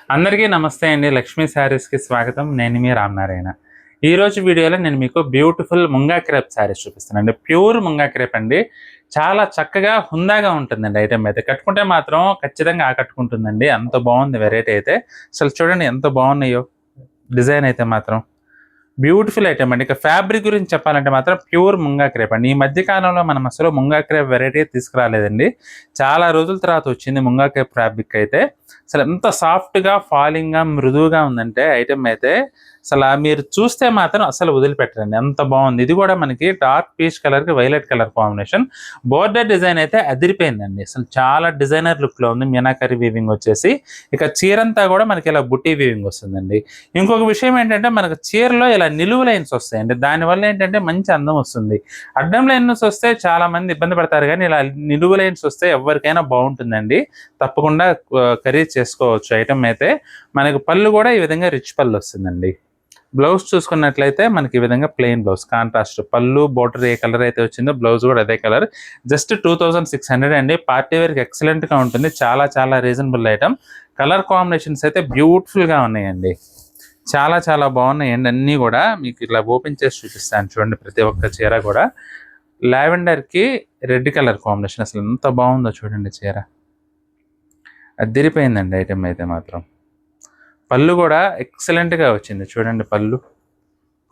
అందరికీ నమస్తే అండి. లక్ష్మీ శారీస్‌కి స్వాగతం. నేను మీ రామనారాయణ. ఈరోజు వీడియోలో నేను మీకు బ్యూటిఫుల్ ముంగా క్రేప్ శారీస్ చూపిస్తానండి. ప్యూర్ ముంగా క్రేప్ అండి. చాలా చక్కగా హుందాగా ఉంటుందండి ఐటెమ్ అయితే. కట్టుకుంటే మాత్రం ఖచ్చితంగా ఆకట్టుకుంటుందండి. అంత బాగుంది వెరైటీ అయితే. అసలు చూడండి ఎంత బాగున్నాయో డిజైన్ అయితే మాత్రం. బ్యూటిఫుల్ ఐటమ్ అండి. ఇక ఫ్యాబ్రిక్ గురించి చెప్పాలంటే మాత్రం ప్యూర్ ముంగా క్రేప్ అండి. ఈ మధ్య కాలంలో మనం అసలు ముంగా క్రేప్ వెరైటీ తీసుకురాలేదండి. చాలా రోజుల తర్వాత వచ్చింది ముంగా క్రేప్ ఫ్యాబ్రిక్ అయితే. అసలు ఎంత సాఫ్ట్‌గా, ఫాలింగ్‌గా, మృదువుగా ఉందంటే ఐటెమ్ అయితే అసలు మీరు చూస్తే మాత్రం అసలు వదిలిపెట్టరండి. అంత బాగుంది. ఇది కూడా మనకి డార్క్ పీచ్ కలర్‌కి violet colour combination. Border design అయితే అదిరిపోయిందండి. అసలు చాలా డిజైనర్ లుక్‌లో ఉంది. మీనాకరి వీవింగ్ వచ్చేసి. ఇక చీరంతా కూడా మనకి ఇలా బుట్టి వీవింగ్ వస్తుందండి. ఇంకొక విషయం ఏంటంటే మనకు చీరలో ఇలా నిలువు లైన్స్ వస్తాయండి. దానివల్ల ఏంటంటే మంచి అందం వస్తుంది. అడ్డం లైన్స్ వస్తే చాలా మంది ఇబ్బంది పడతారు కానీ ఇలా నిలువు లైన్స్ వస్తే ఎవరికైనా బాగుంటుందండి. తప్పకుండా ఖరీదు చేసుకోవచ్చు ఐటమ్ అయితే. మనకు పళ్ళు కూడా ఈ విధంగా రిచ్ పళ్ళు వస్తుందండి. బ్లౌజ్ చూసుకున్నట్లయితే మనకి ఈ విధంగా ప్లెయిన్ బ్లౌజ్ కాంట్రాస్ట్ పళ్ళు బోర్డర్ ఏ కలర్ అయితే వచ్చిందో బ్లౌజ్ కూడా అదే కలర్. జస్ట్ 2600 అండి. పార్టీ వేర్కి ఎక్సలెంట్గా ఉంటుంది. చాలా చాలా రీజనబుల్ ఐటమ్. కలర్ కాంబినేషన్స్ అయితే బ్యూటిఫుల్గా ఉన్నాయండి. చాలా చాలా బాగున్నాయండి అన్నీ కూడా. మీకు ఇట్లా ఓపెన్ చేసి చూపిస్తాను చూడండి. ప్రతి ఒక్క చీర కూడా లావెండర్కి రెడ్ కలర్ కాంబినేషన్. అసలు ఎంత బాగుందో చూడండి చీర. అదిరిపోయిందండి ఐటమ్ అయితే మాత్రం. పళ్ళు కూడా ఎక్సలెంట్గా వచ్చింది చూడండి.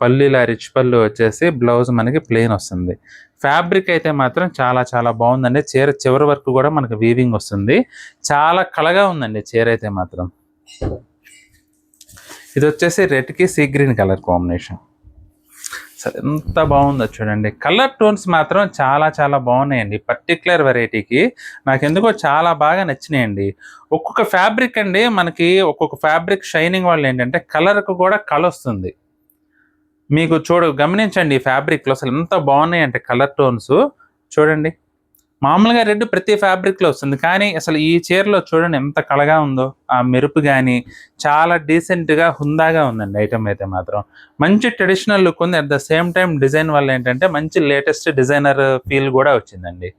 పళ్ళు ఇలా రిచ్ పళ్ళు వచ్చేసి బ్లౌజ్ మనకి ప్లెయిన్ వస్తుంది. ఫ్యాబ్రిక్ అయితే మాత్రం చాలా చాలా బాగుందండి. చీర చివరి వరకు కూడా మనకి వీవింగ్ వస్తుంది. చాలా కళగా ఉందండి చీర అయితే మాత్రం. ఇది వచ్చేసి రెడ్కి సీ గ్రీన్ కలర్ కాంబినేషన్. అసలు ఎంత బాగుందో చూడండి. కలర్ టోన్స్ మాత్రం చాలా చాలా బాగున్నాయండి. పర్టికులర్ వెరైటీకి నాకెందుకో చాలా బాగా నచ్చినాయండి. ఒక్కొక్క ఫ్యాబ్రిక్ అండి మనకి ఒక్కొక్క ఫ్యాబ్రిక్ షైనింగ్ వల్ల ఏంటంటే కలర్కు కూడా కళ వస్తుంది. మీకు గమనించండి ఈ ఫ్యాబ్రిక్లో అసలు ఎంత బాగున్నాయంటే కలర్ టోన్స్ చూడండి. మామూలుగా రెడ్ ప్రతి ఫ్యాబ్రిక్లో వస్తుంది కానీ అసలు ఈ చీరలో చూడండి ఎంత కళగా ఉందో. ఆ మెరుపు కానీ చాలా డీసెంట్గా హుందాగా ఉందండి ఐటమ్ అయితే మాత్రం. మంచి ట్రెడిషనల్ లుక్ ఉంది. At the same time design వల్ల ఏంటంటే మంచి లేటెస్ట్ డిజైనర్ ఫీల్ కూడా వచ్చిందండి.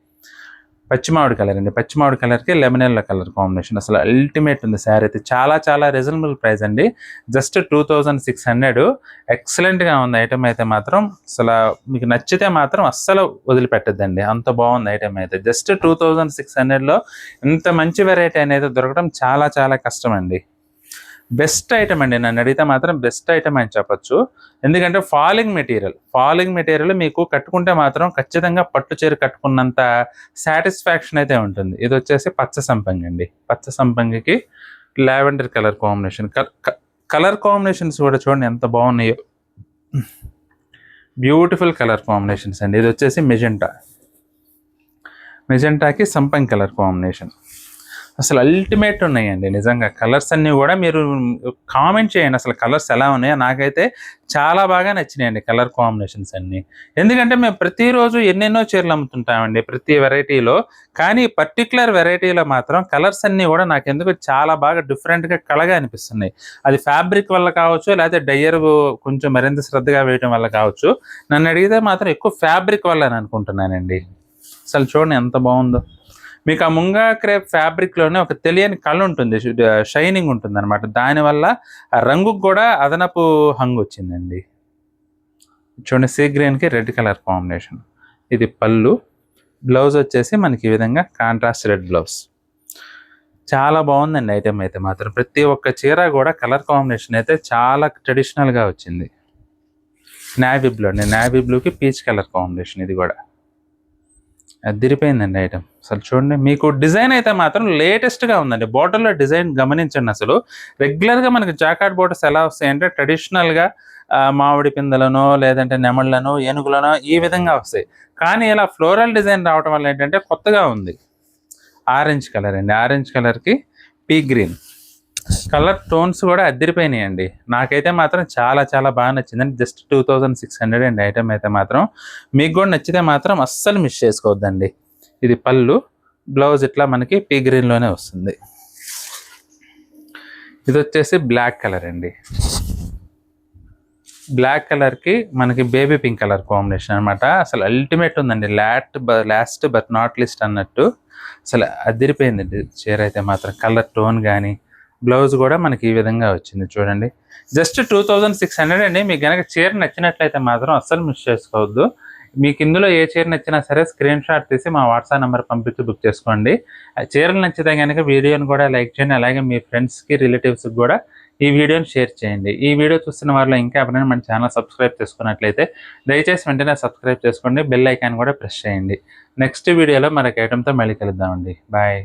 పచ్చిమామిడి కలర్ అండి. పచ్చిమామిడి కలర్కి లెమన్ ఎల్లో కలర్ కాంబినేషన్. అసలు అల్టిమేట్ ఉంది శారీ అయితే. చాలా చాలా రీజనబుల్ ప్రైస్ అండి. జస్ట్ 2600. ఎక్సలెంట్గా ఉంది ఐటమ్ అయితే మాత్రం. అసలు మీకు నచ్చితే మాత్రం అస్సలు వదిలిపెట్టద్దండి. అంత బాగుంది ఐటమ్ అయితే. జస్ట్ 2600లో ఇంత మంచి వెరైటీ అనేది దొరకడం చాలా చాలా కష్టం అండి. బెస్ట్ ఐటమ్ అండి. నన్ను అడిగితే మాత్రం బెస్ట్ ఐటమ్ అని చెప్పొచ్చు. ఎందుకంటే ఫాలింగ్ మెటీరియల్ మీకు కట్టుకుంటే మాత్రం ఖచ్చితంగా పట్టు చీర కట్టుకున్నంత సాటిస్ఫాక్షన్ అయితే ఉంటుంది. ఇది వచ్చేసి పచ్చ సంపంగి అండి. పచ్చ సంపంగికి lavender colour combination. Colour combinations కూడా చూడండి ఎంత బాగున్నాయో. బ్యూటిఫుల్ కలర్ కాంబినేషన్స్ అండి. ఇది వచ్చేసి మెజెంటాకి సంపంగి కలర్ కాంబినేషన్. అసలు అల్టిమేట్ ఉన్నాయండి నిజంగా. కలర్స్ అన్నీ కూడా మీరు కామెంట్ చేయండి అసలు కలర్స్ ఎలా ఉన్నాయో. నాకైతే చాలా బాగా నచ్చినాయండి కలర్ కాంబినేషన్స్ అన్నీ. ఎందుకంటే మేము ప్రతిరోజు ఎన్నెన్నో చీరలు అమ్ముతుంటామండి ప్రతి వెరైటీలో. కానీ పర్టికులర్ వెరైటీలో మాత్రం కలర్స్ అన్నీ కూడా నాకు ఎందుకు చాలా బాగా డిఫరెంట్గా కళగా అనిపిస్తున్నాయి. అది ఫ్యాబ్రిక్ వల్ల కావచ్చు, లేకపోతే డయ్యర్ కొంచెం మరింత శ్రద్ధగా వేయడం వల్ల కావచ్చు. నన్ను అడిగితే మాత్రం ఎక్కువ ఫ్యాబ్రిక్ వల్ల అని అనుకుంటున్నానండి. అసలు చూడండి ఎంత బాగుందో. మీకు ఆ ముంగా క్రేప్ ఫ్యాబ్రిక్లోనే ఒక తెలియని కళ ఉంటుంది, షైనింగ్ ఉంటుంది అనమాట. దానివల్ల ఆ రంగుకు కూడా అదనపు హంగు వచ్చిందండి. చూడండి సీ గ్రీన్కి రెడ్ కలర్ కాంబినేషన్. ఇది పళ్ళు. బ్లౌజ్ వచ్చేసి మనకి ఈ విధంగా కాంట్రాస్ట్ రెడ్ బ్లౌజ్. చాలా బాగుందండి ఐటమ్ అయితే మాత్రం. ప్రతి ఒక్క చీర కూడా కలర్ కాంబినేషన్ అయితే చాలా ట్రెడిషనల్గా వచ్చింది. నేవీ బ్లూకి పీచ్ కలర్ కాంబినేషన్. ఇది కూడా అదిరిపోయిందండి ఐటమ్. అసలు చూడండి మీకు డిజైన్ అయితే మాత్రం లేటెస్ట్గా ఉందండి. బోర్డర్లో డిజైన్ గమనించండి. అసలు రెగ్యులర్గా మనకి జాకార్డ్ బోర్డర్స్ ఎలా వస్తాయంటే ట్రెడిషనల్గా మామిడి పిందెలనో లేదంటే నెమళ్ళనో ఏనుగులనో ఈ విధంగా వస్తాయి. కానీ ఇలా ఫ్లోరల్ డిజైన్ రావడం వల్ల ఏంటంటే కొత్తగా ఉంది. ఆరెంజ్ కలర్ అండి. ఆరెంజ్ కలర్కి పీ గ్రీన్. కలర్ టోన్స్ కూడా అదిరిపోయినాయండి. నాకైతే మాత్రం చాలా చాలా బాగా నచ్చిందండి. జస్ట్ 2600 అండి ఐటమ్ అయితే మాత్రం. మీకు కూడా నచ్చితే మాత్రం అస్సలు మిస్ చేసుకోవద్దండి. ఇది పళ్ళు. బ్లౌజ్ ఇట్లా మనకి పీ గ్రీన్లోనే వస్తుంది. ఇది వచ్చేసి బ్లాక్ కలర్ అండి. బ్లాక్ కలర్కి మనకి బేబీ పింక్ కలర్ కాంబినేషన్ అనమాట. అసలు అల్టిమేట్ ఉందండి. లాస్ట్ బట్ నాట్ లీస్ట్ అన్నట్టు. అసలు అదిరిపోయిందండి చీర అయితే మాత్రం. కలర్ టోన్ కానీ బ్లౌజ్ కూడా మనకి ఈ విధంగా వచ్చింది చూడండి. జస్ట్ 2600 అండి. మీకు కనుక చీర నచ్చినట్లయితే మాత్రం అస్సలు మిస్ చేసుకోవద్దు. మీకు ఇందులో ఏ చీర నచ్చినా సరే స్క్రీన్ షాట్ తీసి మా వాట్సాప్ నెంబర్ పంపించి బుక్ చేసుకోండి. ఆ చీరలు నచ్చితే కనుక వీడియోని కూడా లైక్ చేయండి. అలాగే మీ ఫ్రెండ్స్కి రిలేటివ్స్కి కూడా ఈ వీడియోని షేర్ చేయండి. ఈ వీడియో చూస్తున్న వాళ్ళు ఇంకా ఎవరైనా మన ఛానల్ సబ్స్క్రైబ్ చేసుకున్నట్లయితే దయచేసి వెంటనే సబ్స్క్రైబ్ చేసుకోండి. బెల్ ఐకాన్ కూడా ప్రెస్ చేయండి. నెక్స్ట్ వీడియోలో మరొక ఐటెంతో మళ్ళీ కలుద్దామండి. బాయ్.